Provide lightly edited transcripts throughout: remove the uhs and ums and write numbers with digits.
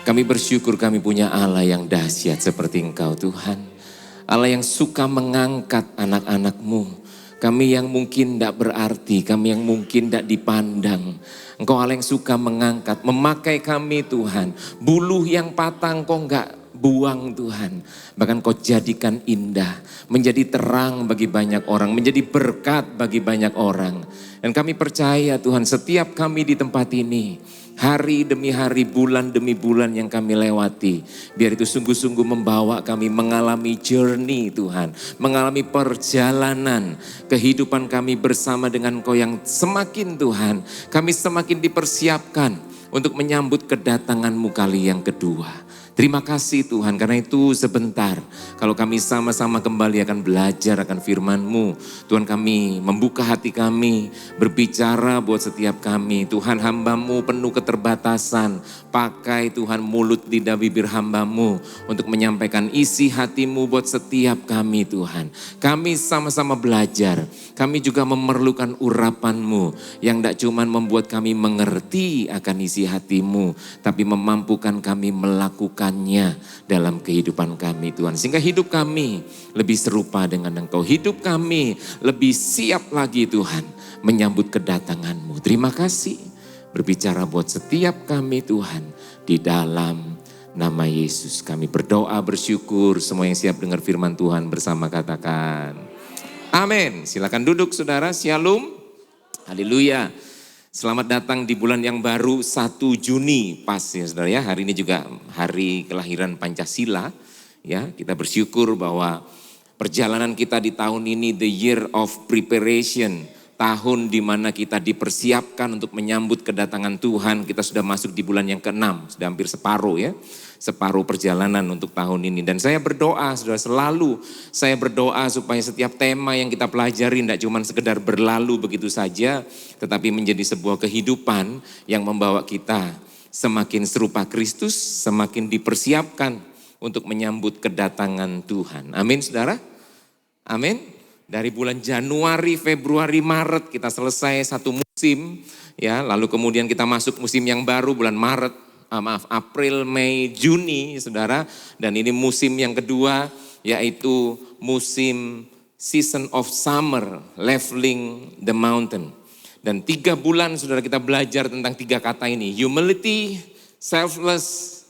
Kami bersyukur kami punya Allah yang dahsyat seperti Engkau Tuhan. Allah yang suka mengangkat anak-anak-Mu. Kami yang mungkin tidak berarti, kami yang mungkin tidak dipandang. Engkau Allah yang suka mengangkat, memakai kami Tuhan. Buluh yang patah Engkau enggak buang Tuhan. Bahkan Kau jadikan indah, menjadi terang bagi banyak orang, menjadi berkat bagi banyak orang. Dan kami percaya Tuhan, setiap kami di tempat ini, hari demi hari, bulan demi bulan yang kami lewati, biar itu sungguh-sungguh membawa kami mengalami journey Tuhan, mengalami perjalanan kehidupan kami bersama dengan Kau yang semakin Tuhan, kami semakin dipersiapkan untuk menyambut kedatangan-Mu kali yang kedua. Terima kasih Tuhan, karena itu sebentar kalau kami sama-sama kembali akan belajar akan firman-Mu. Tuhan, kami membuka hati kami, berbicara buat setiap kami. Tuhan, hamba-Mu penuh keterbatasan, pakai Tuhan mulut lidah bibir hamba-Mu untuk menyampaikan isi hati-Mu buat setiap kami Tuhan. Kami sama-sama belajar, kami juga memerlukan urapan-Mu yang tidak cuma membuat kami mengerti akan isi hati-Mu, tapi memampukan kami melakukannya dalam kehidupan kami Tuhan. Sehingga hidup kami lebih serupa dengan Engkau. Hidup kami lebih siap lagi Tuhan menyambut kedatangan-Mu. Terima kasih berbicara buat setiap kami Tuhan. Di dalam nama Yesus kami berdoa bersyukur. Semua yang siap dengar firman Tuhan bersama katakan amin. Silakan duduk saudara. Shalom. Haleluya. Selamat datang di bulan yang baru 1 Juni pas ya saudara ya. Hari ini juga hari kelahiran Pancasila ya. Kita bersyukur bahwa perjalanan kita di tahun ini the year of preparation. Tahun di mana kita dipersiapkan untuk menyambut kedatangan Tuhan. Kita sudah masuk di bulan yang ke-6, sudah hampir separuh ya. Separuh perjalanan untuk tahun ini. Dan saya berdoa, sudah selalu saya berdoa supaya setiap tema yang kita pelajari tidak cuma sekedar berlalu begitu saja, tetapi menjadi sebuah kehidupan yang membawa kita semakin serupa Kristus, semakin dipersiapkan untuk menyambut kedatangan Tuhan. Amin saudara? Amin. Dari bulan Januari, Februari, Maret kita selesai satu musim ya, lalu kemudian kita masuk musim yang baru bulan Maret. April, Mei, Juni saudara. Dan ini musim yang kedua yaitu musim season of summer, leveling the mountain. Dan 3 bulan saudara kita belajar tentang 3 kata ini. Humility, selfless,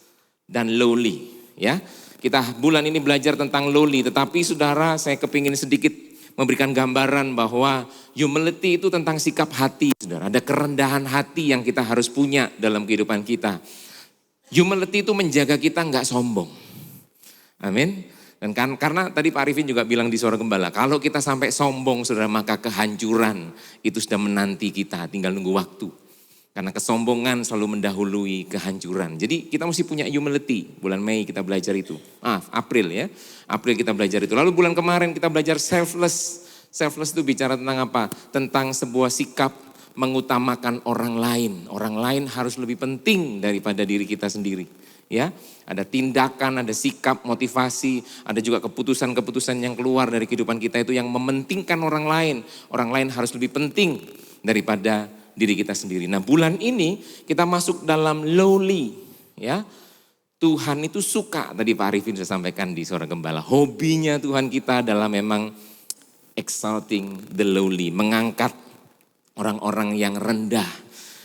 dan lowly. Ya, kita bulan ini belajar tentang lowly. Tetapi saudara saya kepingin sedikit memberikan gambaran bahwa humility itu tentang sikap hati saudara. Ada kerendahan hati yang kita harus punya dalam kehidupan kita. Humility itu menjaga kita enggak sombong. Amin. Dan karena tadi Pak Arifin juga bilang di Suara Gembala, kalau kita sampai sombong saudara maka kehancuran itu sudah menanti kita, tinggal nunggu waktu. Karena kesombongan selalu mendahului kehancuran. Jadi kita mesti punya humility. Bulan Mei kita belajar itu. April ya. April kita belajar itu. Lalu bulan kemarin kita belajar selfless. Selfless itu bicara tentang apa? Tentang sebuah sikap mengutamakan orang lain. Orang lain harus lebih penting daripada diri kita sendiri. Ya, ada tindakan, ada sikap, motivasi, ada juga keputusan-keputusan yang keluar dari kehidupan kita itu yang mementingkan orang lain. Orang lain harus lebih penting daripada diri kita sendiri. Nah, bulan ini kita masuk dalam lowly, ya. Tuhan itu suka, tadi Pak Arifin sudah sampaikan di Suara Gembala, hobinya Tuhan kita adalah memang exalting the lowly, mengangkat orang-orang yang rendah.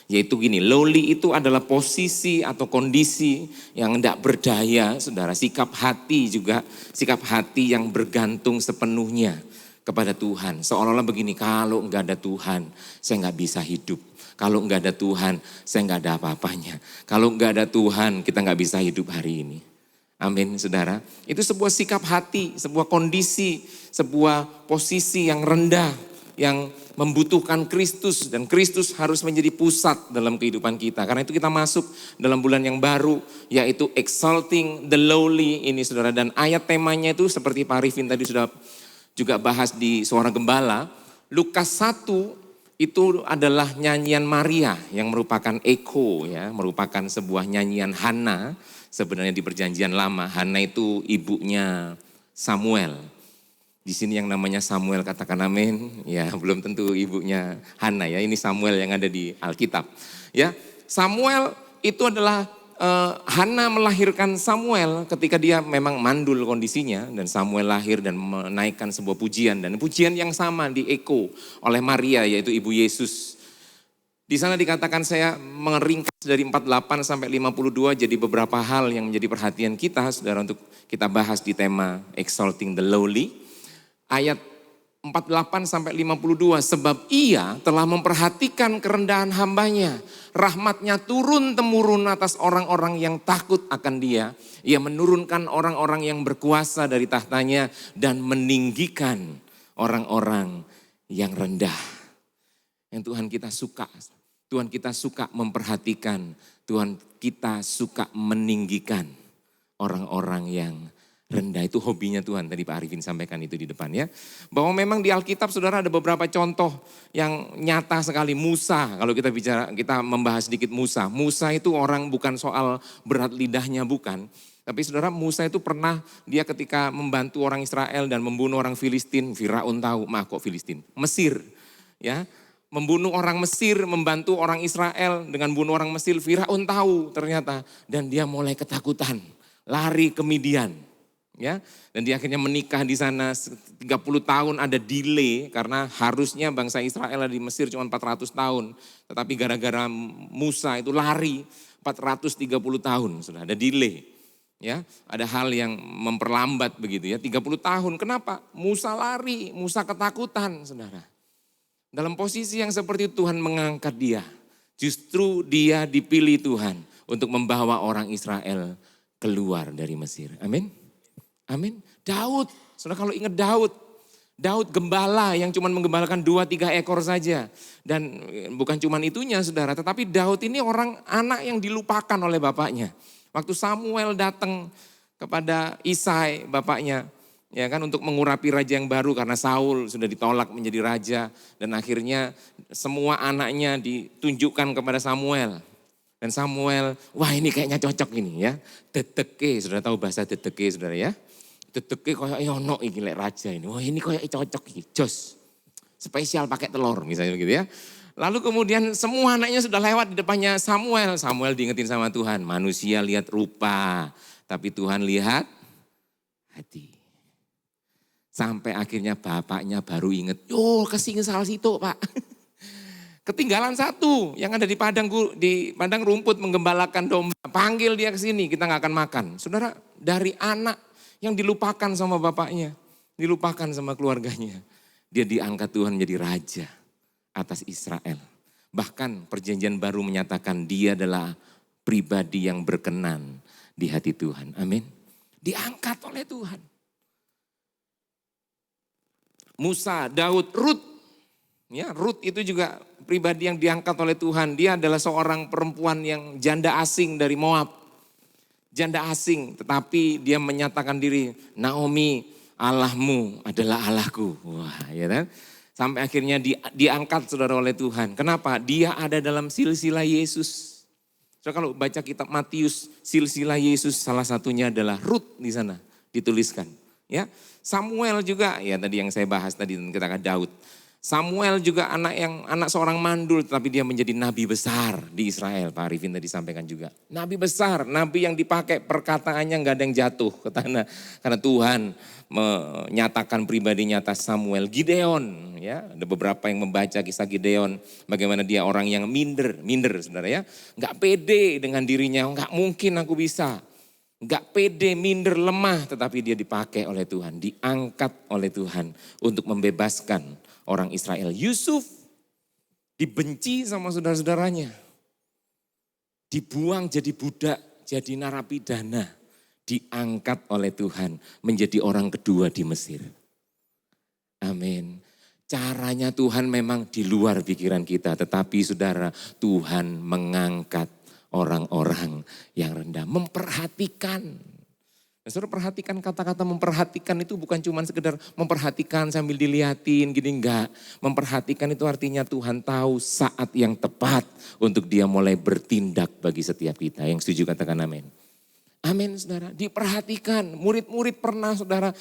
Yaitu gini, lowly itu adalah posisi atau kondisi yang tidak berdaya, saudara. Sikap hati juga, sikap hati yang bergantung sepenuhnya kepada Tuhan. Seolah-olah begini, kalau enggak ada Tuhan, saya enggak bisa hidup. Kalau enggak ada Tuhan, saya enggak ada apa-apanya. Kalau enggak ada Tuhan, kita enggak bisa hidup hari ini. Amin, saudara. Itu sebuah sikap hati, sebuah kondisi, sebuah posisi yang rendah, yang membutuhkan Kristus, dan Kristus harus menjadi pusat dalam kehidupan kita. Karena itu kita masuk dalam bulan yang baru, yaitu exalting the lowly ini saudara. Dan ayat temanya itu seperti Pak Arifin tadi sudah juga bahas di Suara Gembala. Lukas 1 itu adalah nyanyian Maria yang merupakan echo ya, merupakan sebuah nyanyian Hana. Sebenarnya di perjanjian lama, Hana itu ibunya Samuel. Di sini yang namanya Samuel katakan amin. Ya, belum tentu ibunya Hana ya. Ini Samuel yang ada di Alkitab. Ya, Samuel itu adalah Hana melahirkan Samuel ketika dia memang mandul kondisinya. Dan Samuel lahir dan menaikkan sebuah pujian. Dan pujian yang sama dieko oleh Maria yaitu ibu Yesus. Di sana dikatakan saya mengeringkas dari 48 sampai 52 jadi beberapa hal yang menjadi perhatian kita saudara untuk kita bahas di tema Exalting the Lowly. Ayat 48 sampai 52, sebab ia telah memperhatikan kerendahan hambanya. Rahmatnya turun-temurun atas orang-orang yang takut akan dia. Ia menurunkan orang-orang yang berkuasa dari tahtanya dan meninggikan orang-orang yang rendah. Yang Tuhan kita suka. Tuhan kita suka memperhatikan. Tuhan kita suka meninggikan orang-orang yang rendah. Itu hobinya Tuhan. Tadi Pak Arifin sampaikan itu di depan ya. Bahwa memang di Alkitab saudara ada beberapa contoh yang nyata sekali. Musa, kalau kita membahas sedikit Musa. Musa itu orang bukan soal berat lidahnya bukan. Tapi saudara Musa itu pernah dia ketika membantu orang Israel dan membunuh orang Filistin. Firaun tahu, Mesir ya. Membunuh orang Mesir, membantu orang Israel dengan bunuh orang Mesir. Firaun tahu ternyata dan dia mulai ketakutan, lari ke Midian, ya. Dan dia akhirnya menikah di sana 30 tahun ada delay karena harusnya bangsa Israel ada di Mesir cuma 400 tahun. Tetapi gara-gara Musa itu lari 430 tahun, sudah ada delay. Ya, ada hal yang memperlambat begitu ya, 30 tahun. Kenapa? Musa lari, Musa ketakutan, saudara. Dalam posisi yang seperti itu Tuhan mengangkat dia. Justru dia dipilih Tuhan untuk membawa orang Israel keluar dari Mesir. Amin. Amin. Daud, saudara kalau ingat Daud gembala yang cuma menggembalakan 2-3 ekor saja. Dan bukan cuma itunya saudara, tetapi Daud ini anak yang dilupakan oleh bapaknya. Waktu Samuel datang kepada Isai bapaknya, ya kan, untuk mengurapi raja yang baru karena Saul sudah ditolak menjadi raja dan akhirnya semua anaknya ditunjukkan kepada Samuel. Dan Samuel, wah ini kayaknya cocok ini ya. Dedeke, sudah tahu bahasa dedeke saudara ya. Dedeke kayak ono iki lek raja ini. Wah ini kayak cocok iki, jos. Spesial pakai telur misalnya begitu ya. Lalu kemudian semua anaknya sudah lewat di depannya Samuel. Samuel diingetin sama Tuhan, manusia lihat rupa, tapi Tuhan lihat hati. Sampai akhirnya bapaknya baru inget, kesini salah situ Pak. Ketinggalan satu yang ada di padang rumput menggembalakan domba. Panggil dia ke sini, kita gak akan makan. Saudara, dari anak yang dilupakan sama bapaknya, dilupakan sama keluarganya. Dia diangkat Tuhan menjadi raja atas Israel. Bahkan perjanjian baru menyatakan dia adalah pribadi yang berkenan di hati Tuhan. Amin. Diangkat oleh Tuhan. Musa, Daud, Rut. Ya, Rut itu juga pribadi yang diangkat oleh Tuhan. Dia adalah seorang perempuan yang janda asing dari Moab. Janda asing, tetapi dia menyatakan diri, Naomi, Allahmu adalah Allahku. Wah, ya kan? Sampai akhirnya diangkat saudara oleh Tuhan. Kenapa? Dia ada dalam silsilah Yesus. So, kalau baca kitab Matius, silsilah Yesus salah satunya adalah Rut di sana dituliskan. Ya, Samuel juga, ya tadi yang saya bahas tadi kita kata Daud. Samuel juga anak seorang mandul, tapi dia menjadi nabi besar di Israel. Pak Arifin tadi sampaikan juga. Nabi besar, nabi yang dipakai perkataannya nggak ada yang jatuh ke tanah. Karena Tuhan menyatakan pribadinya atas Samuel. Gideon, ya ada beberapa yang membaca kisah Gideon. Bagaimana dia orang yang minder saudara ya. Nggak pede dengan dirinya, nggak mungkin aku bisa. Gak pede, minder, lemah, tetapi dia dipakai oleh Tuhan, diangkat oleh Tuhan untuk membebaskan orang Israel. Yusuf dibenci sama saudara-saudaranya, dibuang jadi budak, jadi narapidana, diangkat oleh Tuhan menjadi orang kedua di Mesir. Amin. Caranya Tuhan memang di luar pikiran kita, tetapi saudara, Tuhan mengangkat orang-orang yang rendah, memperhatikan. Nah, saudara perhatikan kata-kata memperhatikan itu bukan cuma sekedar memperhatikan sambil dilihatin gini, enggak. Memperhatikan itu artinya Tuhan tahu saat yang tepat untuk dia mulai bertindak bagi setiap kita. Yang setuju katakan amin. Amin saudara, diperhatikan. Murid-murid pernah saudara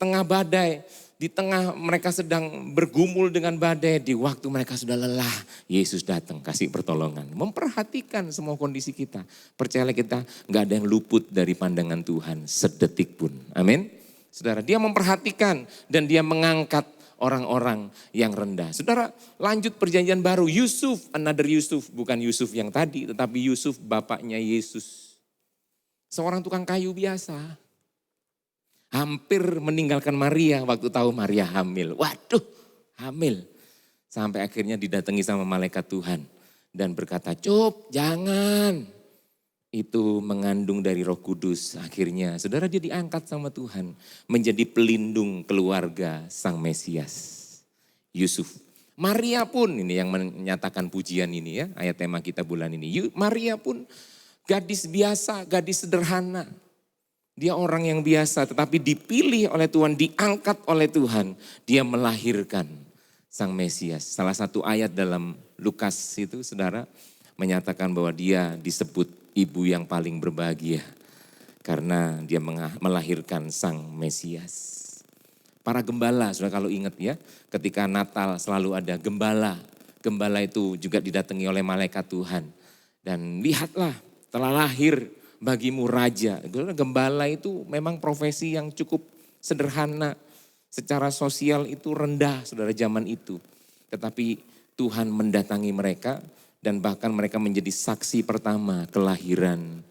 tengah badai, di tengah mereka sedang bergumul dengan badai, di waktu mereka sudah lelah, Yesus datang kasih pertolongan. Memperhatikan semua kondisi kita. Percayalah kita gak ada yang luput dari pandangan Tuhan sedetik pun. Amin. Saudara, dia memperhatikan dan dia mengangkat orang-orang yang rendah. Saudara, lanjut perjanjian baru. Yusuf, another Yusuf. Bukan Yusuf yang tadi, tetapi Yusuf bapaknya Yesus. Seorang tukang kayu biasa. Hampir meninggalkan Maria waktu tahu Maria hamil. Waduh, hamil. Sampai akhirnya didatangi sama malaikat Tuhan. Dan berkata, "Cup, jangan." Itu mengandung dari Roh Kudus. Akhirnya saudara dia diangkat sama Tuhan. Menjadi pelindung keluarga Sang Mesias. Yusuf. Maria pun, ini yang menyatakan pujian ini ya. Ayat tema kita bulan ini. Maria pun gadis biasa, gadis sederhana. Dia orang yang biasa tetapi dipilih oleh Tuhan, diangkat oleh Tuhan. Dia melahirkan Sang Mesias. Salah satu ayat dalam Lukas itu saudara menyatakan bahwa dia disebut ibu yang paling berbahagia. Karena dia melahirkan Sang Mesias. Para gembala, saudara kalau ingat ya, ketika Natal selalu ada gembala. Gembala itu juga didatangi oleh malaikat Tuhan. Dan lihatlah telah lahir bagimu raja. Gembala itu memang profesi yang cukup sederhana. Secara sosial itu rendah saudara zaman itu. Tetapi Tuhan mendatangi mereka dan bahkan mereka menjadi saksi pertama kelahiran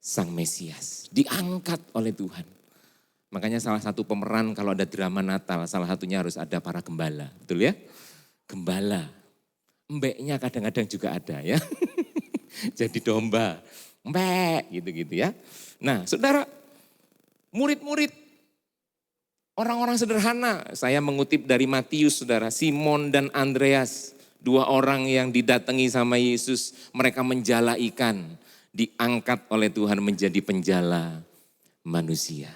Sang Mesias. Diangkat oleh Tuhan. Makanya salah satu pemeran kalau ada drama Natal salah satunya harus ada para gembala. Betul ya? Gembala. Embeknya kadang-kadang juga ada ya. Jadi domba. Mbak, gitu-gitu ya. Nah saudara, murid-murid, orang-orang sederhana. Saya mengutip dari Matius saudara, Simon dan Andreas. Dua orang yang didatangi sama Yesus, mereka menjala ikan. Diangkat oleh Tuhan menjadi penjala manusia.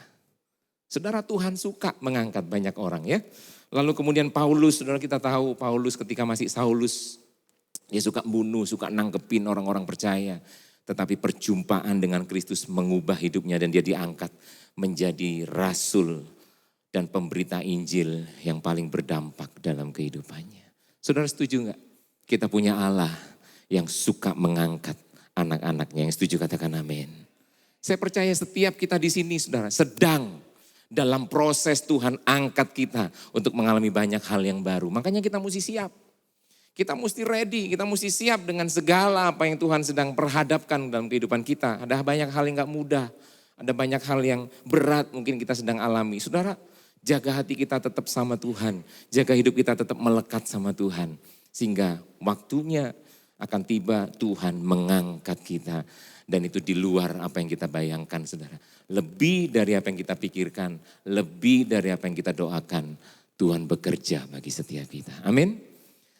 Saudara Tuhan suka mengangkat banyak orang ya. Lalu kemudian Paulus, saudara kita tahu Paulus ketika masih Saulus. Dia suka bunuh, suka nangkepin orang-orang percaya. Tetapi perjumpaan dengan Kristus mengubah hidupnya dan dia diangkat menjadi rasul dan pemberita Injil yang paling berdampak dalam kehidupannya. Saudara setuju enggak? Kita punya Allah yang suka mengangkat anak-anaknya. Yang setuju katakan amin. Saya percaya setiap kita di sini saudara sedang dalam proses Tuhan angkat kita untuk mengalami banyak hal yang baru. Makanya kita mesti siap. Kita mesti ready, kita mesti siap dengan segala apa yang Tuhan sedang perhadapkan dalam kehidupan kita. Ada banyak hal yang gak mudah, ada banyak hal yang berat mungkin kita sedang alami. Saudara, jaga hati kita tetap sama Tuhan, jaga hidup kita tetap melekat sama Tuhan. Sehingga waktunya akan tiba Tuhan mengangkat kita. Dan itu di luar apa yang kita bayangkan saudara. Lebih dari apa yang kita pikirkan, lebih dari apa yang kita doakan. Tuhan bekerja bagi setiap kita. Amin.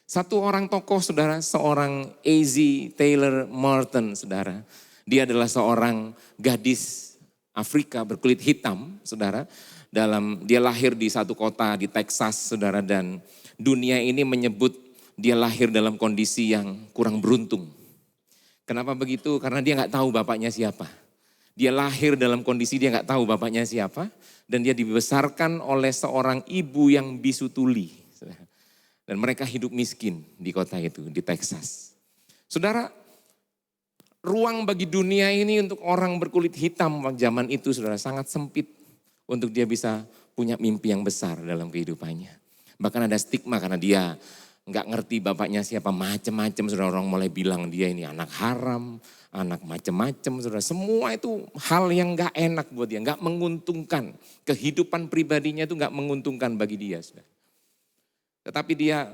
Satu orang tokoh saudara, seorang A.Z. Taylor Morton saudara. Dia adalah seorang gadis Afrika berkulit hitam saudara. Dia lahir di satu kota di Texas saudara. Dan dunia ini menyebut dia lahir dalam kondisi yang kurang beruntung. Kenapa begitu? Karena dia gak tahu bapaknya siapa. Dia lahir dalam kondisi dia gak tahu bapaknya siapa. Dan dia dibesarkan oleh seorang ibu yang bisu tuli. Dan mereka hidup miskin di kota itu, di Texas. Saudara, ruang bagi dunia ini untuk orang berkulit hitam zaman itu saudara sangat sempit. Untuk dia bisa punya mimpi yang besar dalam kehidupannya. Bahkan ada stigma karena dia nggak ngerti bapaknya siapa, macam-macam saudara, orang mulai bilang dia ini anak haram, anak macam-macam saudara. Semua itu hal yang nggak enak buat dia, nggak menguntungkan. Kehidupan pribadinya itu nggak menguntungkan bagi dia saudara. Tetapi dia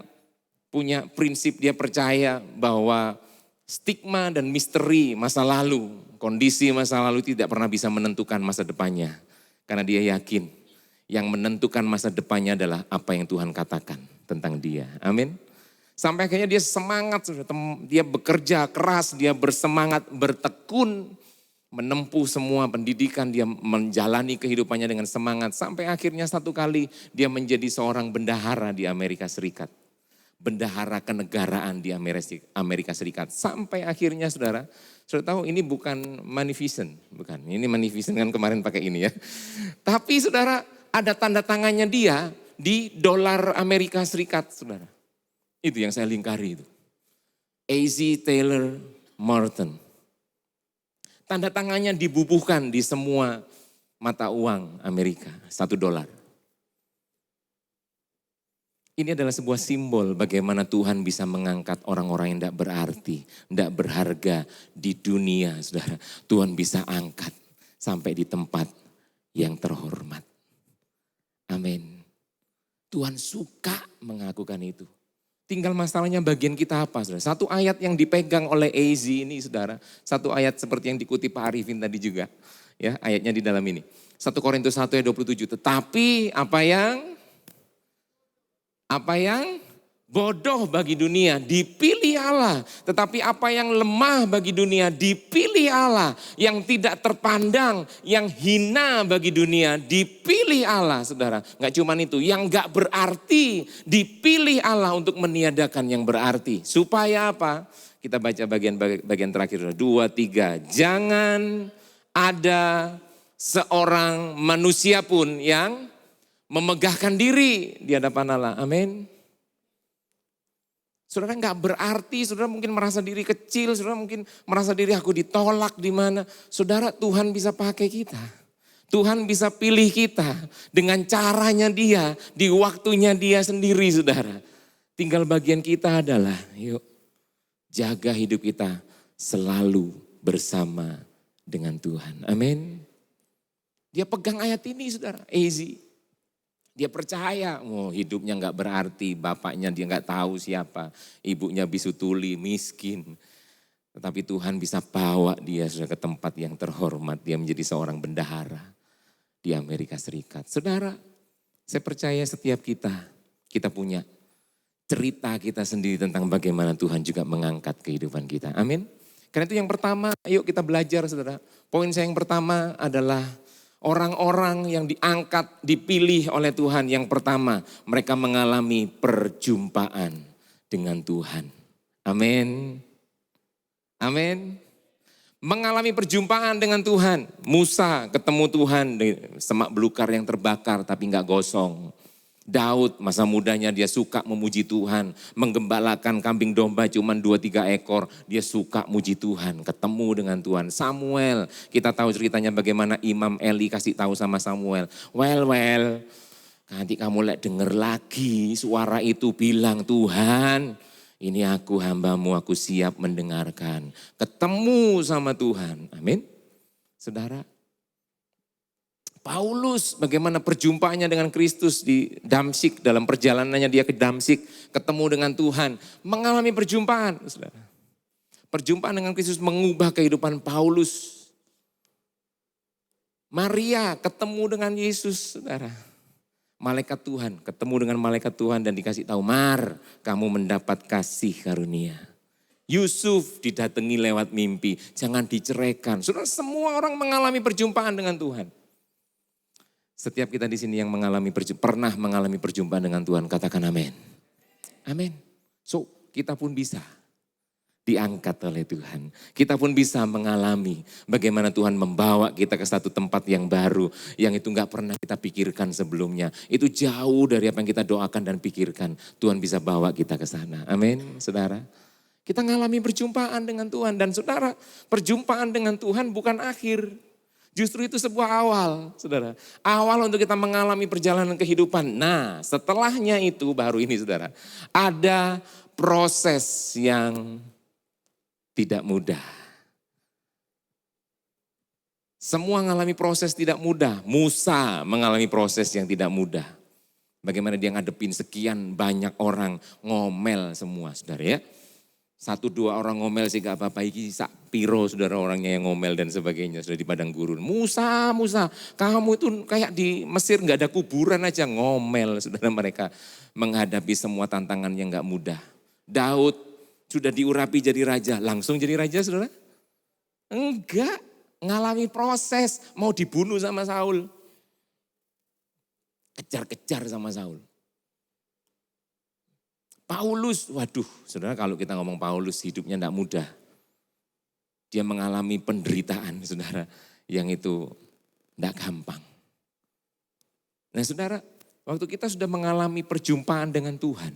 punya prinsip, dia percaya bahwa stigma dan misteri masa lalu, kondisi masa lalu tidak pernah bisa menentukan masa depannya. Karena dia yakin yang menentukan masa depannya adalah apa yang Tuhan katakan tentang dia. Amin. Sampai akhirnya dia semangat, dia bekerja keras, dia bersemangat, bertekun, menempuh semua pendidikan, dia menjalani kehidupannya dengan semangat. Sampai akhirnya satu kali dia menjadi seorang bendahara di Amerika Serikat. Bendahara kenegaraan di Amerika Serikat. Sampai akhirnya saudara tahu ini bukan magnificent. Bukan, ini magnificent kan kemarin pakai ini ya. Tapi saudara ada tanda tangannya dia di dolar Amerika Serikat, saudara. Itu yang saya lingkari itu. A.Z. Taylor Morton. Tanda tangannya dibubuhkan di semua mata uang Amerika, $1. Ini adalah sebuah simbol bagaimana Tuhan bisa mengangkat orang-orang yang tidak berarti, tidak berharga di dunia, saudara. Tuhan bisa angkat sampai di tempat yang terhormat. Amin. Tuhan suka mengakukan itu. Tinggal masalahnya bagian kita apa, saudara. Satu ayat yang dipegang oleh A.Z. ini, saudara. Satu ayat seperti yang dikutip Pak Arifin tadi juga. Ya, ayatnya di dalam ini. 1 Korintus 1 ayat 27. Tetapi apa yang bodoh bagi dunia dipilih Allah. Tetapi apa yang lemah bagi dunia dipilih Allah. Yang tidak terpandang, yang hina bagi dunia dipilih Allah, saudara. Gak cuma itu, yang gak berarti dipilih Allah untuk meniadakan yang berarti. Supaya apa? Kita baca bagian terakhir, 2, 3. Jangan ada seorang manusia pun yang memegahkan diri di hadapan Allah. Amin. Saudara nggak berarti, saudara mungkin merasa diri kecil, saudara mungkin merasa diri aku ditolak di mana. Saudara, Tuhan bisa pakai kita. Tuhan bisa pilih kita dengan caranya dia, di waktunya dia sendiri, saudara. Tinggal bagian kita adalah, yuk jaga hidup kita selalu bersama dengan Tuhan. Amin. Dia pegang ayat ini, saudara, A.Z. Dia percaya, hidupnya gak berarti, bapaknya dia gak tahu siapa, ibunya bisu tuli, miskin. Tetapi Tuhan bisa bawa dia sudah ke tempat yang terhormat, dia menjadi seorang bendahara di Amerika Serikat. Saudara, saya percaya setiap kita punya cerita kita sendiri tentang bagaimana Tuhan juga mengangkat kehidupan kita. Amin. Karena itu yang pertama, yuk kita belajar, saudara. Poin saya yang pertama adalah orang-orang yang diangkat, dipilih oleh Tuhan. Yang pertama, mereka mengalami perjumpaan dengan Tuhan. Amin. Amin. Mengalami perjumpaan dengan Tuhan. Musa ketemu Tuhan di semak belukar yang terbakar tapi gak gosong. Daud masa mudanya dia suka memuji Tuhan. Menggembalakan kambing domba cuma 2-3 ekor. Dia suka muji Tuhan, ketemu dengan Tuhan. Samuel, kita tahu ceritanya bagaimana Imam Eli kasih tahu sama Samuel. Well, nanti kamu denger lagi suara itu bilang, Tuhan ini aku hambamu, aku siap mendengarkan. Ketemu sama Tuhan, amin. Saudara, Paulus bagaimana perjumpaannya dengan Kristus di Damsyik, dalam perjalanannya dia ke Damsyik, ketemu dengan Tuhan, mengalami perjumpaan. Saudara. Perjumpaan dengan Kristus mengubah kehidupan Paulus. Maria ketemu dengan Yesus, saudara. Malaikat Tuhan, ketemu dengan malaikat Tuhan dan dikasih tahu, Mar, kamu mendapat kasih karunia. Yusuf didatangi lewat mimpi, jangan diceraikan. Saudara, semua orang mengalami perjumpaan dengan Tuhan. Setiap kita di sini yang pernah mengalami perjumpaan dengan Tuhan, katakan amin. Amin. So, kita pun bisa diangkat oleh Tuhan. Kita pun bisa mengalami bagaimana Tuhan membawa kita ke satu tempat yang baru, yang itu gak pernah kita pikirkan sebelumnya. Itu jauh dari apa yang kita doakan dan pikirkan. Tuhan bisa bawa kita ke sana. Amin, saudara. Kita mengalami perjumpaan dengan Tuhan. Dan saudara, perjumpaan dengan Tuhan bukan akhir. Justru itu sebuah awal, saudara. Awal untuk kita mengalami perjalanan kehidupan. Nah, setelahnya itu baru ini, saudara. Ada proses yang tidak mudah. Semua mengalami proses tidak mudah. Musa mengalami proses yang tidak mudah. Bagaimana dia ngadepin sekian banyak orang ngomel semua, saudara ya. 1-2 orang ngomel sih gak apa-apa, iki sak piro saudara orangnya yang ngomel dan sebagainya sudah di padang gurun. Musa, kamu itu kayak di Mesir gak ada kuburan aja ngomel. Saudara, mereka menghadapi semua tantangan yang gak mudah. Daud sudah diurapi jadi raja, langsung jadi raja saudara? Enggak, ngalami proses, mau dibunuh sama Saul. Kejar-kejar sama Saul. Paulus, waduh saudara, kalau kita ngomong Paulus hidupnya tidak mudah. Dia mengalami penderitaan saudara yang itu tidak gampang. Nah saudara, waktu kita sudah mengalami perjumpaan dengan Tuhan,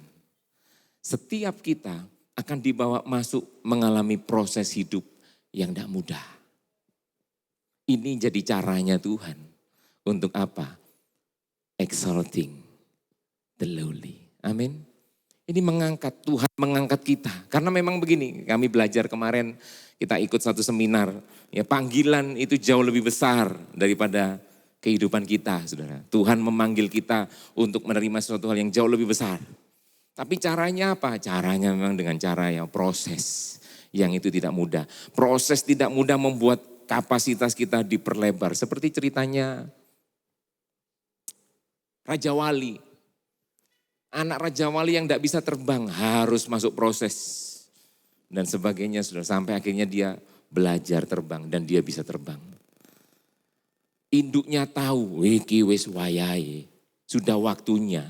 setiap kita akan dibawa masuk mengalami proses hidup yang tidak mudah. Ini jadi caranya Tuhan. Untuk apa? Exalting the lowly. Amin. Ini mengangkat, Tuhan mengangkat kita. Karena memang begini, kami belajar kemarin, kita ikut satu seminar. Ya, panggilan itu jauh lebih besar daripada kehidupan kita, saudara. Tuhan memanggil kita untuk menerima sesuatu hal yang jauh lebih besar. Tapi caranya apa? Caranya memang dengan cara yang proses. Yang itu tidak mudah. Proses tidak mudah membuat kapasitas kita diperlebar. Seperti ceritanya Raja Wali. Anak Raja Wali yang tidak bisa terbang harus masuk proses. Dan sebagainya sudah sampai akhirnya dia belajar terbang dan dia bisa terbang. Induknya tahu, iki wis wayahe, sudah waktunya.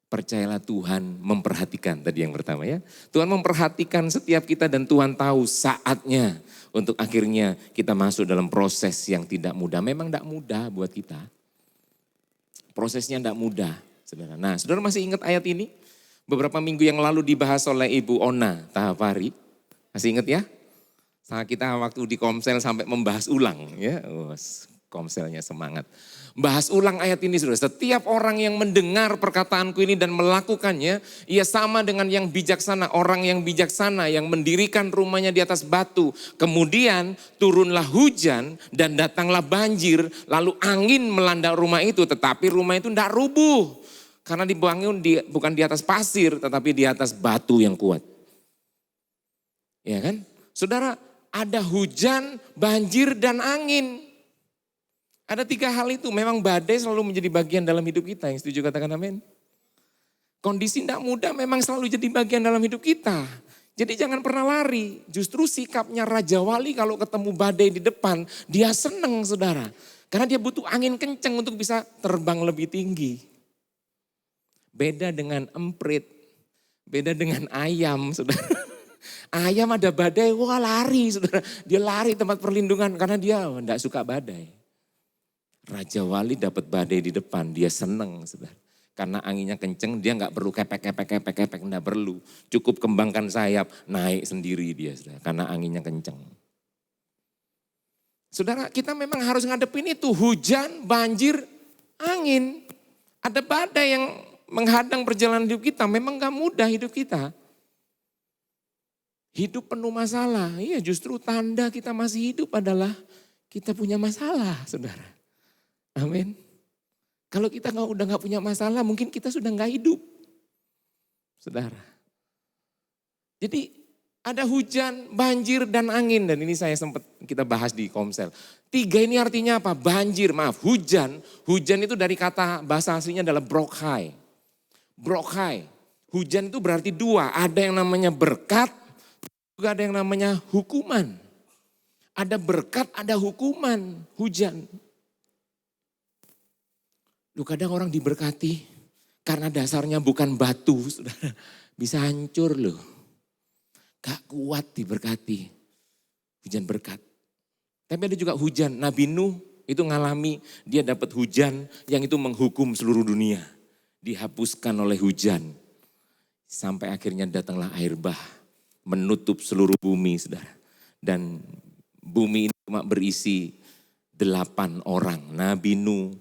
Percayalah Tuhan memperhatikan, tadi yang pertama ya. Tuhan memperhatikan setiap kita dan Tuhan tahu saatnya untuk akhirnya kita masuk dalam proses yang tidak mudah. Memang tidak mudah buat kita. Prosesnya tidak mudah, saudara. Nah, saudara masih ingat ayat ini? Beberapa minggu yang lalu dibahas oleh Ibu Ona Tahapari. Masih ingat ya? Saat kita waktu di Komsel sampai membahas ulang ya, Komselnya semangat. Bahas ulang ayat ini saudara, setiap orang yang mendengar perkataanku ini dan melakukannya, ia sama dengan yang bijaksana. Orang yang bijaksana yang mendirikan rumahnya di atas batu. Kemudian turunlah hujan dan datanglah banjir, lalu angin melanda rumah itu, tetapi rumah itu tidak rubuh. Karena dibangun bukan di atas pasir, tetapi di atas batu yang kuat. Ya kan? Saudara, ada hujan, banjir, dan angin. Ada 3 hal itu, memang badai selalu menjadi bagian dalam hidup kita. Yang setuju katakan amin. Kondisi tidak mudah memang selalu jadi bagian dalam hidup kita. Jadi jangan pernah lari. Justru sikapnya Raja Wali kalau ketemu badai di depan, dia senang saudara. Karena dia butuh angin kencang untuk bisa terbang lebih tinggi. Beda dengan emprit, beda dengan ayam saudara. Ayam ada badai, wah lari saudara. Dia lari tempat perlindungan karena dia tidak suka badai. Raja Wali dapat badai di depan, dia senang saudara. Karena anginnya kenceng, dia nggak perlu kepek, nggak perlu. Cukup kembangkan sayap, naik sendiri dia saudara. Karena anginnya kenceng. Saudara, kita memang harus ngadepin itu, hujan, banjir, angin. Ada badai yang menghadang perjalanan hidup kita, memang gak mudah hidup kita. Hidup penuh masalah. Iya, justru tanda kita masih hidup adalah kita punya masalah, saudara. Amin. Kalau kita udah gak punya masalah, mungkin kita sudah gak hidup, saudara. Jadi ada hujan, banjir, dan angin. Dan ini saya sempat kita bahas di Komsel. 3 ini artinya apa? Banjir, hujan. Hujan itu dari kata bahasa aslinya adalah brokhai. Brokhai. Hujan itu berarti 2. Ada yang namanya berkat, juga ada yang namanya hukuman. Ada berkat, ada hukuman, hujan. Kadang orang diberkati karena dasarnya bukan batu, saudara. Bisa hancur loh. Gak kuat diberkati. Hujan berkat. Tapi ada juga hujan. Nabi Nuh itu ngalami, dia dapat hujan yang itu menghukum seluruh dunia. Dihapuskan oleh hujan. Sampai akhirnya datanglah air bah. Menutup seluruh bumi, saudara. Dan bumi ini cuma berisi 8 orang. Nabi Nuh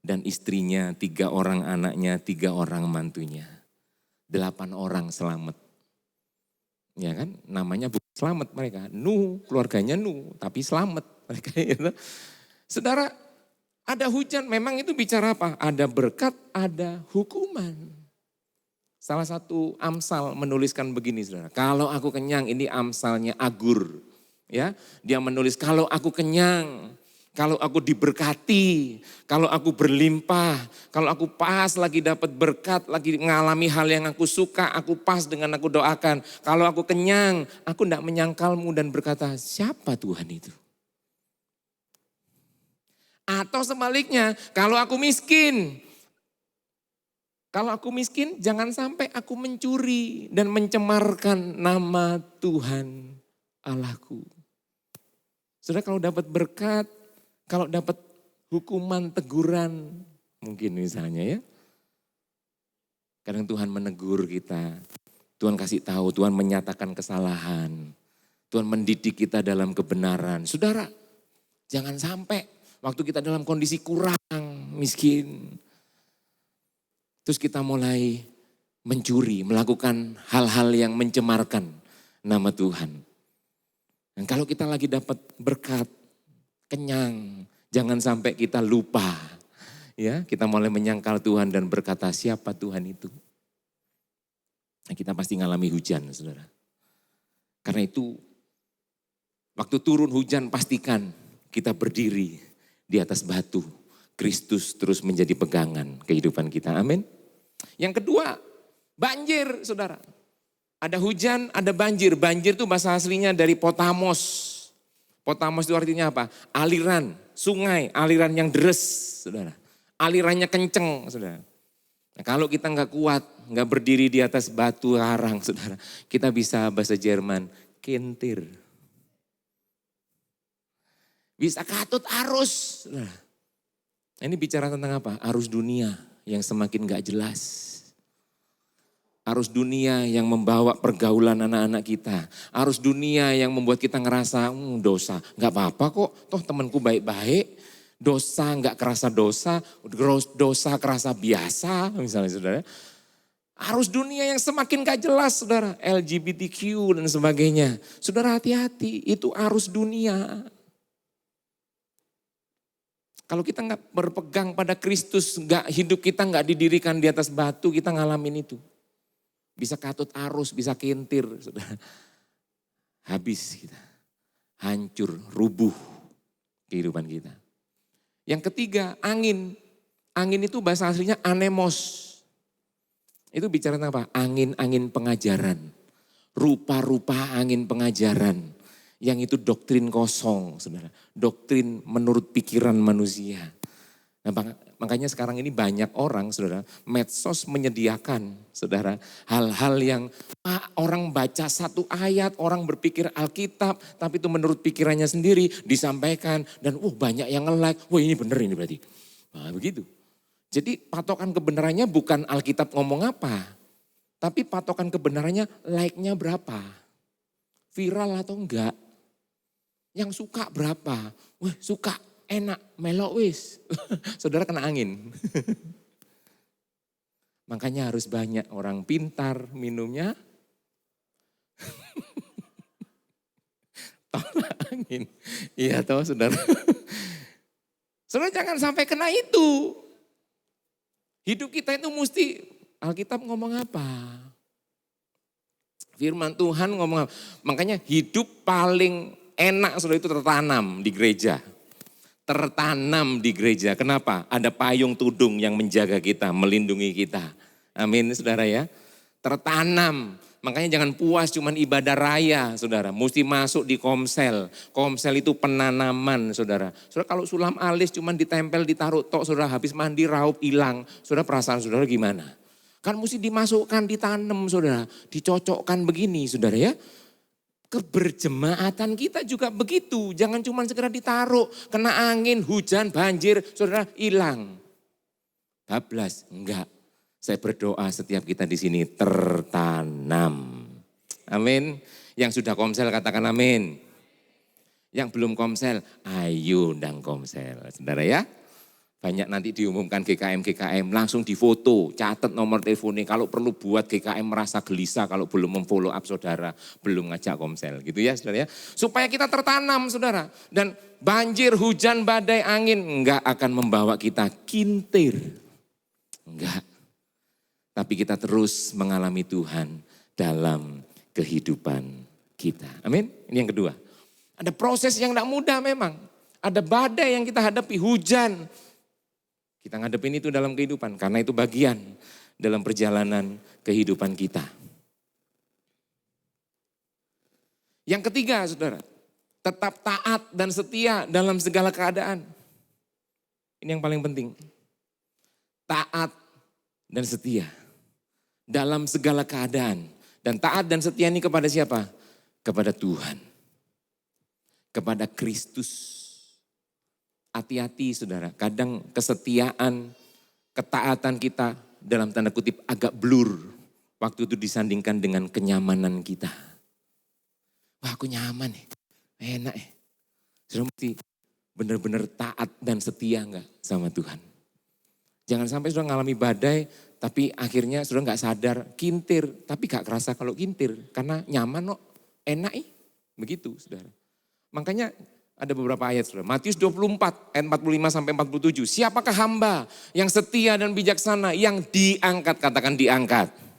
dan istrinya, 3 orang anaknya, 3 orang mantunya. 8 orang selamat. Ya kan, namanya bukan selamat mereka. Nuh, keluarganya Nuh, tapi selamat mereka. Ya. Saudara, ada hujan, memang itu bicara apa? Ada berkat, ada hukuman. Salah satu Amsal menuliskan begini, saudara. Kalau aku kenyang, ini Amsalnya Agur. Ya, dia menulis kalau aku kenyang, kalau aku diberkati, kalau aku berlimpah, kalau aku pas lagi dapat berkat, lagi mengalami hal yang aku suka, aku pas dengan aku doakan. Kalau aku kenyang, aku tidak menyangkalmu dan berkata, siapa Tuhan itu? Atau sebaliknya, kalau aku miskin, jangan sampai aku mencuri dan mencemarkan nama Tuhan Allahku. Saudara, kalau dapat berkat, kalau dapat hukuman, teguran, Mungkin misalnya ya. Kadang Tuhan menegur kita, Tuhan kasih tahu, Tuhan menyatakan kesalahan. Tuhan mendidik kita dalam kebenaran. Saudara, jangan sampai waktu kita dalam kondisi kurang, miskin. Terus kita mulai mencuri, melakukan hal-hal yang mencemarkan nama Tuhan. Dan kalau kita lagi dapat berkat, kenyang, jangan sampai kita lupa. Ya, kita mulai menyangkal Tuhan dan berkata, siapa Tuhan itu? Nah, kita pasti ngalami hujan, saudara. Karena itu, waktu turun hujan pastikan kita berdiri di atas batu. Kristus terus menjadi pegangan kehidupan kita. Amin. Yang kedua, banjir, saudara. Ada hujan, ada banjir. Banjir itu bahasa aslinya dari potamos. Potamos itu artinya apa? Aliran, sungai, aliran yang deres, saudara. Alirannya kenceng, saudara. Nah, kalau kita nggak kuat, nggak berdiri di atas batu karang, saudara. Kita bisa bahasa Jerman, kentir. Bisa katut arus, saudara. Ini bicara tentang apa? Arus dunia yang semakin nggak jelas. Arus dunia yang membawa pergaulan anak-anak kita. Arus dunia yang membuat kita ngerasa dosa. Nggak apa-apa kok, toh temanku baik-baik. Dosa nggak kerasa dosa, dosa kerasa biasa misalnya saudara. Arus dunia yang semakin gak jelas saudara, LGBTQ dan sebagainya. Saudara hati-hati, itu arus dunia. Kalau kita nggak berpegang pada Kristus, hidup kita nggak didirikan di atas batu, kita ngalamin itu. Bisa katut arus, bisa kentir, saudara. Habis kita, hancur, rubuh kehidupan kita. Yang ketiga, angin. Angin itu bahasa aslinya anemos. Itu bicara tentang apa? Angin-angin pengajaran. Rupa-rupa angin pengajaran. Yang itu doktrin kosong, saudara. Doktrin menurut pikiran manusia. Nah, makanya sekarang ini banyak orang, saudara, medsos menyediakan, saudara, hal-hal yang orang baca satu ayat, orang berpikir Alkitab, tapi itu menurut pikirannya sendiri disampaikan dan banyak yang nge-like, ini bener ini berarti. Nah, begitu. Jadi patokan kebenarannya bukan Alkitab ngomong apa, tapi patokan kebenarannya like-nya berapa, viral atau enggak, yang suka berapa, suka. Enak, melok wis. Saudara kena angin. Makanya harus banyak orang pintar minumnya. Tolak angin. Iya toh saudara. Saudara jangan sampai kena itu. Hidup kita itu mesti, Alkitab ngomong apa? Firman Tuhan ngomong apa? Makanya hidup paling enak saudara itu tertanam di gereja. Tertanam di gereja. Kenapa? Ada payung tudung yang menjaga kita, melindungi kita. Amin saudara ya. Tertanam. Makanya jangan puas cuman ibadah raya saudara. Mesti masuk di komsel. Komsel itu penanaman saudara. Saudara kalau sulam alis cuman ditempel, ditaruh tok saudara. Habis mandi raup hilang. Saudara perasaan saudara gimana? Kan mesti dimasukkan, ditanam saudara. Dicocokkan begini saudara ya. Keberjemaatan kita juga begitu. Jangan cuma segera ditaruh. Kena angin, hujan, banjir, saudara hilang. Bablas, enggak. Saya berdoa setiap kita di sini tertanam. Amin. Yang sudah komsel katakan amin. Yang belum komsel, ayo undang komsel. Saudara ya. Banyak nanti diumumkan GKM langsung difoto, catat nomor teleponnya. Kalau perlu buat GKM merasa gelisah kalau belum memfollow up saudara, belum ngajak komsel gitu ya saudara ya. Supaya kita tertanam saudara. Dan banjir, hujan, badai, angin enggak akan membawa kita kintir. Enggak. Tapi kita terus mengalami Tuhan dalam kehidupan kita. Amin. Ini yang kedua. Ada proses yang tidak mudah memang. Ada badai yang kita hadapi, hujan. Kita ngadepin itu dalam kehidupan karena itu bagian dalam perjalanan kehidupan kita. Yang ketiga saudara, tetap taat dan setia dalam segala keadaan. Ini yang paling penting. Taat dan setia dalam segala keadaan. Dan taat dan setia ini kepada siapa? Kepada Tuhan. Kepada Kristus. Hati-hati saudara, kadang kesetiaan ketaatan kita dalam tanda kutip agak blur. Waktu itu disandingkan dengan kenyamanan kita. Wah aku nyaman nih, enak ya. Sudah mesti benar-benar taat dan setia enggak sama Tuhan. Jangan sampai sudah ngalami badai tapi akhirnya sudah enggak sadar kintir. Tapi gak kerasa kalau kintir karena nyaman kok, enak begitu saudara. Makanya ada beberapa ayat saudara. Matius 24 ayat 45 sampai 47. Siapakah hamba yang setia dan bijaksana yang diangkat, katakan diangkat.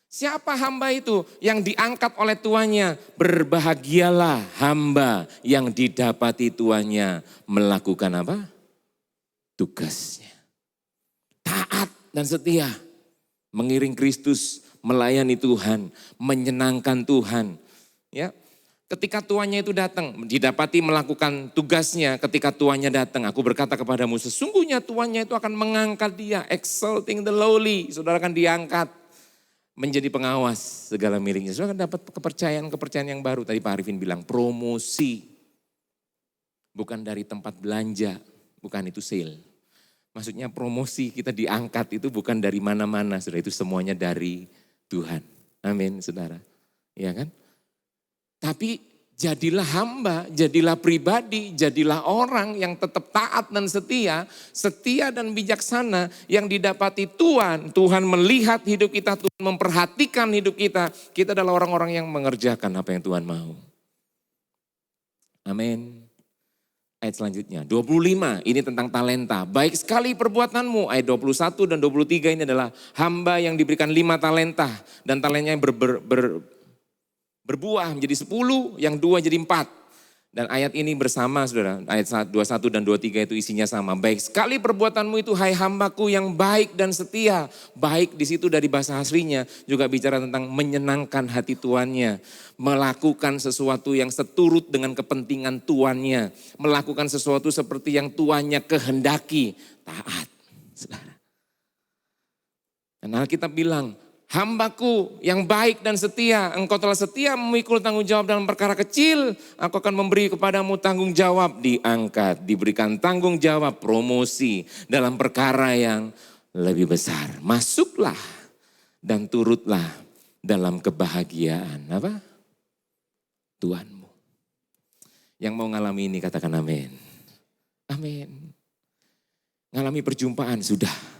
Siapa hamba itu yang diangkat oleh tuannya? Berbahagialah hamba yang didapati tuannya melakukan apa? Tugasnya. Taat dan setia. Mengiring Kristus, melayani Tuhan, menyenangkan Tuhan. Ya, ketika tuannya itu datang, didapati melakukan tugasnya ketika tuannya datang. Aku berkata kepadamu, sesungguhnya tuannya itu akan mengangkat dia. Exalting the lowly, saudara akan diangkat. Menjadi pengawas segala miliknya. Saudara akan dapat kepercayaan yang baru. Tadi Pak Arifin bilang promosi. Bukan dari tempat belanja, bukan itu sale. Maksudnya promosi kita diangkat itu bukan dari mana-mana. Saudara, itu semuanya dari Tuhan. Amin saudara. Iya kan? Tapi jadilah hamba, jadilah pribadi, jadilah orang yang tetap taat dan setia dan bijaksana yang didapati Tuhan. Tuhan melihat hidup kita, Tuhan memperhatikan hidup kita. Kita adalah orang-orang yang mengerjakan apa yang Tuhan mau. Amin. Ayat selanjutnya, 25, ini tentang talenta. Baik sekali perbuatanmu, ayat 21 dan 23 ini adalah hamba yang diberikan 5 talenta. Dan talentanya berbuah menjadi 10, yang 2 jadi 4. Dan ayat ini bersama saudara, ayat 21 dan 23 itu isinya sama. Baik sekali perbuatanmu itu hai hambaku yang baik dan setia. Baik di situ dari bahasa aslinya juga bicara tentang menyenangkan hati tuannya. Melakukan sesuatu yang seturut dengan kepentingan tuannya. Melakukan sesuatu seperti yang tuannya kehendaki. Taat saudara. Dan Alkitab bilang, hambaku yang baik dan setia, engkau telah setia memikul tanggung jawab dalam perkara kecil, aku akan memberi kepadamu tanggung jawab, diangkat, diberikan tanggung jawab, promosi dalam perkara yang lebih besar. Masuklah dan turutlah dalam kebahagiaan apa? Tuhanmu. Yang mau ngalami ini katakan amin. Amin. Ngalami perjumpaan sudah.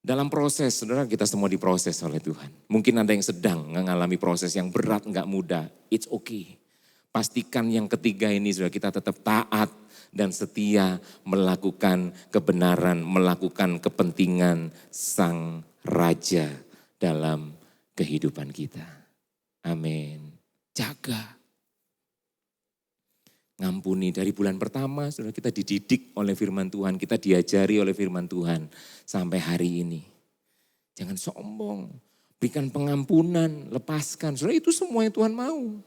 Dalam proses, saudara kita semua diproses oleh Tuhan. Mungkin ada yang sedang mengalami proses yang berat, enggak mudah. It's okay. Pastikan yang ketiga ini saudara kita tetap taat dan setia melakukan kebenaran, melakukan kepentingan Sang Raja dalam kehidupan kita. Amin. Jaga. Ngampuni dari bulan pertama, saudara kita dididik oleh firman Tuhan, kita diajari oleh firman Tuhan sampai hari ini. Jangan sombong, berikan pengampunan, lepaskan. Saudara itu semua yang Tuhan mau.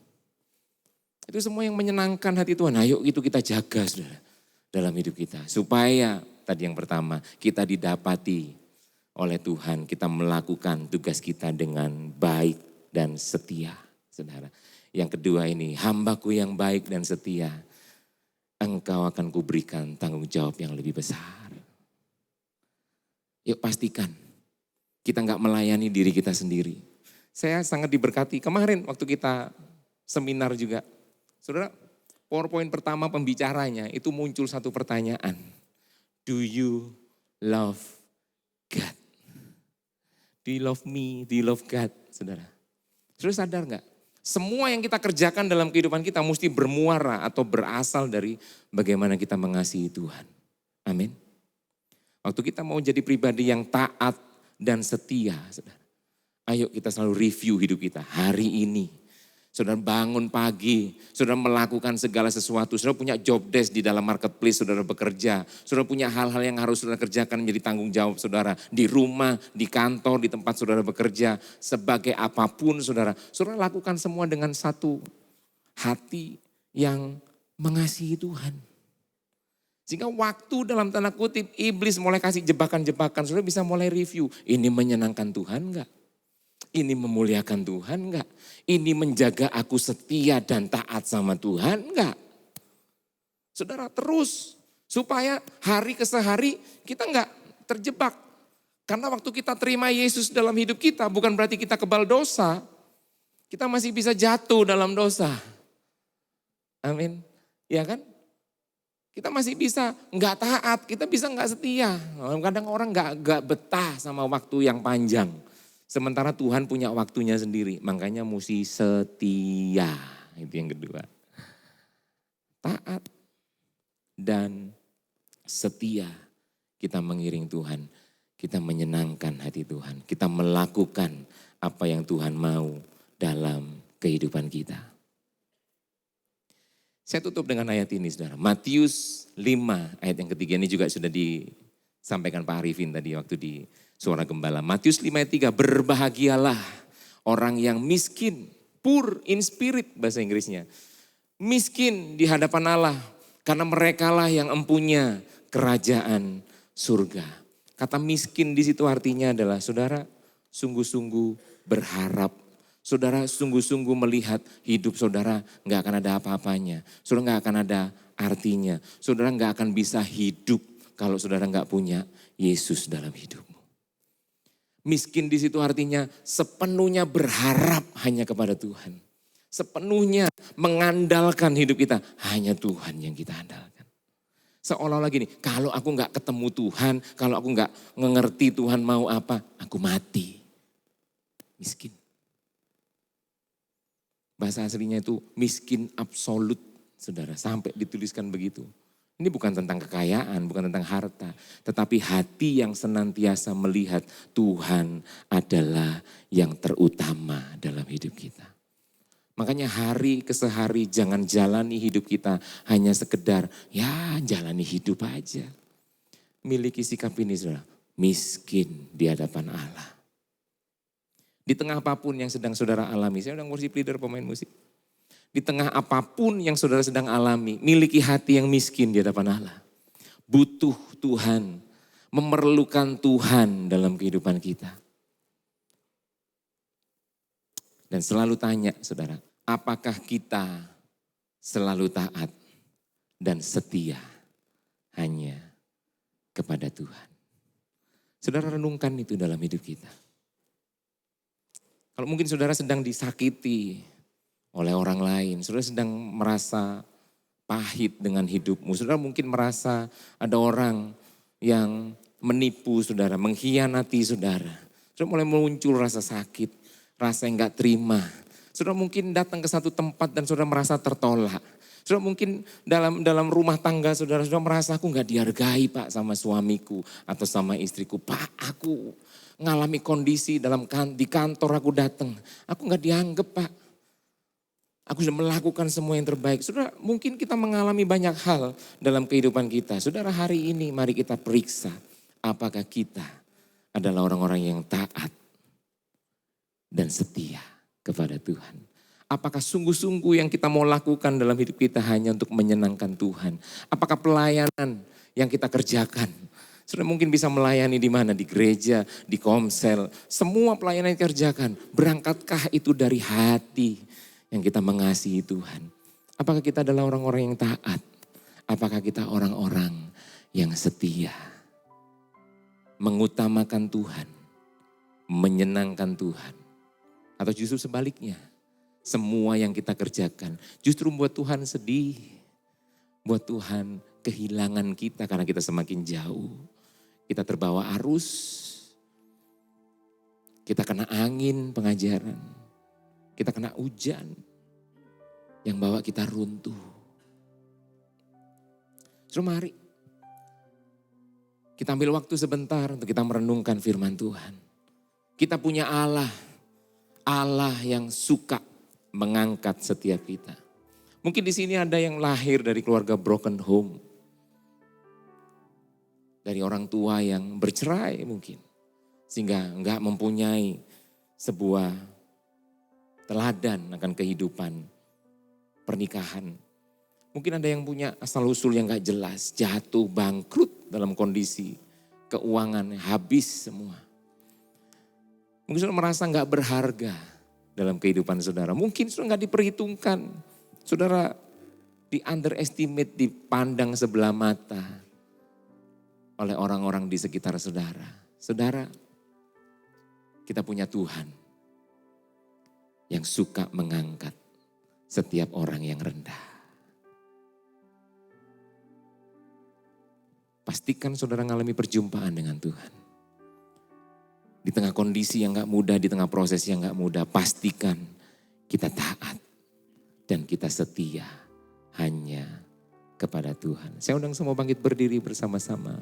Itu semua yang menyenangkan hati Tuhan. Ayo itu kita jaga saudara dalam hidup kita. Supaya tadi yang pertama kita didapati oleh Tuhan, kita melakukan tugas kita dengan baik dan setia saudara. Yang kedua ini, hambaku yang baik dan setia, engkau akan kuberikan tanggung jawab yang lebih besar. Yuk pastikan, kita enggak melayani diri kita sendiri. Saya sangat diberkati, kemarin waktu kita seminar juga, saudara, PowerPoint pertama pembicaranya itu muncul satu pertanyaan. Do you love God? Do you love me? Do you love God? Saudara, saudara sadar enggak? Semua yang kita kerjakan dalam kehidupan kita mesti bermuara atau berasal dari bagaimana kita mengasihi Tuhan. Amin. Waktu kita mau jadi pribadi yang taat dan setia, saudara. Ayo kita selalu review hidup kita hari ini. Saudara bangun pagi, saudara melakukan segala sesuatu. Saudara punya job desk di dalam marketplace, saudara bekerja. Saudara punya hal-hal yang harus saudara kerjakan menjadi tanggung jawab saudara. Di rumah, di kantor, di tempat saudara bekerja. Sebagai apapun saudara. Saudara lakukan semua dengan satu hati yang mengasihi Tuhan. Sehingga waktu dalam tanda kutip iblis mulai kasih jebakan-jebakan. Saudara bisa mulai review. Ini menyenangkan Tuhan enggak? Ini memuliakan Tuhan enggak? Ini menjaga aku setia dan taat sama Tuhan enggak? Saudara terus supaya hari ke sehari kita enggak terjebak. Karena waktu kita terima Yesus dalam hidup kita bukan berarti kita kebal dosa. Kita masih bisa jatuh dalam dosa. Amin. Ya kan? Kita masih bisa nggak taat, kita bisa nggak setia. Kadang orang nggak betah sama waktu yang panjang. Sementara Tuhan punya waktunya sendiri, makanya mesti setia. Itu yang kedua. Taat dan setia. Kita mengiring Tuhan, kita menyenangkan hati Tuhan. Kita melakukan apa yang Tuhan mau dalam kehidupan kita. Saya tutup dengan ayat ini saudara. Matius 5 ayat yang ketiga ini juga sudah disampaikan Pak Arifin tadi waktu di Suara Gembala. Matius 5 ayat 3, berbahagialah orang yang miskin, poor in spirit bahasa Inggrisnya. Miskin di hadapan Allah karena merekalah yang empunya kerajaan surga. Kata miskin di situ artinya adalah saudara sungguh-sungguh berharap. Saudara sungguh-sungguh melihat hidup saudara nggak akan ada apa-apanya. Saudara nggak akan ada artinya. Saudara nggak akan bisa hidup kalau saudara nggak punya Yesus dalam hidupmu. Miskin di situ artinya sepenuhnya berharap hanya kepada Tuhan. Sepenuhnya mengandalkan hidup kita, hanya Tuhan yang kita andalkan. Seolah-olah gini, kalau aku nggak ketemu Tuhan, kalau aku nggak mengerti Tuhan mau apa, aku mati. Miskin. Bahasa aslinya itu miskin absolut, saudara. Sampai dituliskan begitu. Ini bukan tentang kekayaan, bukan tentang harta. Tetapi hati yang senantiasa melihat Tuhan adalah yang terutama dalam hidup kita. Makanya hari ke hari jangan jalani hidup kita hanya sekedar ya jalani hidup aja. Miliki sikap ini saudara, miskin di hadapan Allah. Di tengah apapun yang sedang saudara alami, saya udah worship leader pemain musik. Di tengah apapun yang saudara sedang alami, miliki hati yang miskin di hadapan Allah. Butuh Tuhan, memerlukan Tuhan dalam kehidupan kita. Dan selalu tanya saudara, apakah kita selalu taat dan setia hanya kepada Tuhan? Saudara renungkan itu dalam hidup kita. Kalau mungkin saudara sedang disakiti oleh orang lain, saudara sedang merasa pahit dengan hidupmu, saudara mungkin merasa ada orang yang menipu saudara, mengkhianati saudara. Saudara mulai muncul rasa sakit, rasa yang gak terima. Saudara mungkin datang ke satu tempat dan saudara merasa tertolak. Saudara mungkin dalam rumah tangga saudara merasa aku gak dihargai Pak sama suamiku atau sama istriku. Pak aku ngalami kondisi di kantor aku datang. Aku gak dianggap Pak. Aku sudah melakukan semua yang terbaik. Saudara mungkin kita mengalami banyak hal dalam kehidupan kita. Saudara hari ini mari kita periksa apakah kita adalah orang-orang yang taat dan setia kepada Tuhan. Apakah sungguh-sungguh yang kita mau lakukan dalam hidup kita hanya untuk menyenangkan Tuhan? Apakah pelayanan yang kita kerjakan? Saudara mungkin bisa melayani di mana? Di gereja, di komsel. Semua pelayanan yang dikerjakan. Berangkatkah itu dari hati yang kita mengasihi Tuhan? Apakah kita adalah orang-orang yang taat? Apakah kita orang-orang yang setia? Mengutamakan Tuhan, menyenangkan Tuhan. Atau justru sebaliknya, semua yang kita kerjakan justru membuat Tuhan sedih. Buat Tuhan kehilangan kita karena kita semakin jauh. Kita terbawa arus, kita kena angin pengajaran, kita kena hujan yang bawa kita runtuh. Saudara mari kita ambil waktu sebentar untuk kita merenungkan firman Tuhan. Kita punya Allah, Allah yang suka mengangkat setiap kita. Mungkin di sini ada yang lahir dari keluarga broken home. Dari orang tua yang bercerai mungkin. Sehingga enggak mempunyai sebuah teladan akan kehidupan pernikahan. Mungkin ada yang punya asal usul yang enggak jelas. Jatuh, bangkrut dalam kondisi keuangan habis semua. Mungkin saudara merasa enggak berharga dalam kehidupan saudara. Mungkin saudara enggak diperhitungkan. Saudara di underestimate, dipandang sebelah mata. oleh orang-orang di sekitar saudara. Saudara, kita punya Tuhan yang suka mengangkat setiap orang yang rendah. Pastikan saudara mengalami perjumpaan dengan Tuhan. Di tengah kondisi yang gak mudah, di tengah proses yang gak mudah, pastikan kita taat dan kita setia hanya kepada Tuhan. Saya undang semua bangkit berdiri bersama-sama.